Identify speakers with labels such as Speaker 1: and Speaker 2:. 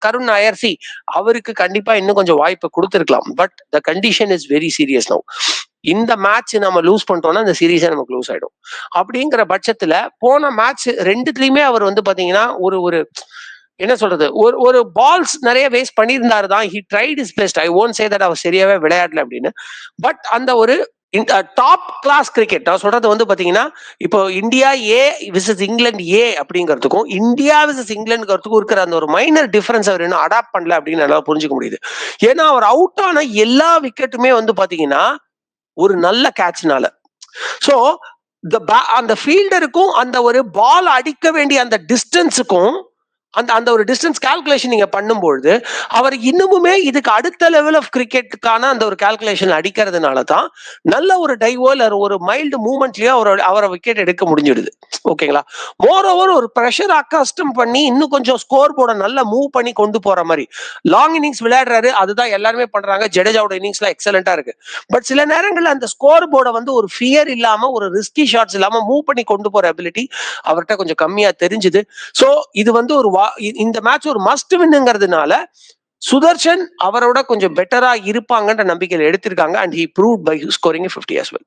Speaker 1: கருண் நாயர் அவருக்கு கண்டிப்பா இன்னும் கொஞ்சம் வாய்ப்பு கொடுத்திருக்கலாம். But the condition is very serious now. இந்த மேட்ச் நம்ம லூஸ் பண்ணிட்டோம்னா இந்த சீரீஸே நமக்கு லூஸ் ஆயிடும். அப்படிங்கிற பட்சத்துல போன மேட்ச் ரெண்டுத்துலயுமே அவர் வந்து பாத்தீங்கன்னா ஒரு ஒரு என்ன சொல்றது, ஒரு ஒரு பால்ஸ் நிறைய வேஸ்ட் பண்ணியிருந்தாரு தான். He tried is best. I won't say that அவர் சரியாவே விளையாடல அப்படின்னு. பட் அந்த ஒரு டாப் கிளாஸ் கிரிக்கெட் நான் சொல்றது வந்து பாத்தீங்கன்னா, இப்போ India A versus England A அப்படிங்கிறதுக்கும் இந்தியா விசஸ் இங்கிலாந்துங்கிறதுக்கும் இருக்கிற அந்த ஒரு மைனர் டிஃபரன்ஸ் அவர் இன்னும் அடாப்ட் பண்ணல அப்படின்னு நல்லா புரிஞ்சுக்க முடியுது. ஏன்னா அவர் அவுட் ஆன எல்லா விக்கெட்டுமே வந்து பாத்தீங்கன்னா ஒரு நல்ல கேட்ச்னால. சோ அந்த ஃபீல்டருக்கும் அந்த ஒரு பால் அடிக்க வேண்டிய அந்த டிஸ்டன்ஸுக்கும் அந்த அந்த ஒரு டிஸ்டன்ஸ் கால்குலேஷன் நீங்க பண்ணும்பொழுது அவர் இன்னுமுமே இதுக்கு அடுத்த லெவல் ஆஃப் கிரிக்கெட்டுக்கான அந்த ஒரு கால்குலேஷன் அடிக்கிறதுனால தான் நல்ல ஒரு டைவோல் ஒரு மைல்டு மூவ்மெண்ட்லயே அவரை விக்கெட் எடுக்க முடிஞ்சிடுது. ஓகேங்களா? மோர் ஓவர் ஒரு ப்ரெஷர் அக்கஸ்டம் பண்ணி இன்னும் கொஞ்சம் ஸ்கோர் போர்டை நல்லா மூவ் பண்ணி கொண்டு போற மாதிரி லாங் இன்னிங்ஸ் விளையாடுறாரு. அதுதான் எல்லாருமே பண்றாங்க. ஜடேஜாவோட இன்னிங்ஸ்லாம் எக்ஸலண்டா இருக்கு. பட் சில நேரங்கள்ல அந்த ஸ்கோர் போர்டை வந்து ஒரு ஃபியர் இல்லாம ஒரு ரிஸ்கி ஷாட்ஸ் இல்லாம மூவ் பண்ணி கொண்டு போற அபிலிட்டி அவர்கிட்ட கொஞ்சம் கம்மியா தெரிஞ்சுது. சோ இது வந்து இந்த மேட்ச் ஒரு மஸ்ட் வின்னுங்கிறதுனால சுதர்ஷன் அவரோட கொஞ்சம் பெட்டரா இருப்பாங்கன்ற நம்பிக்கையில எடுத்திருக்காங்க. And he proved by scoring 50 as well.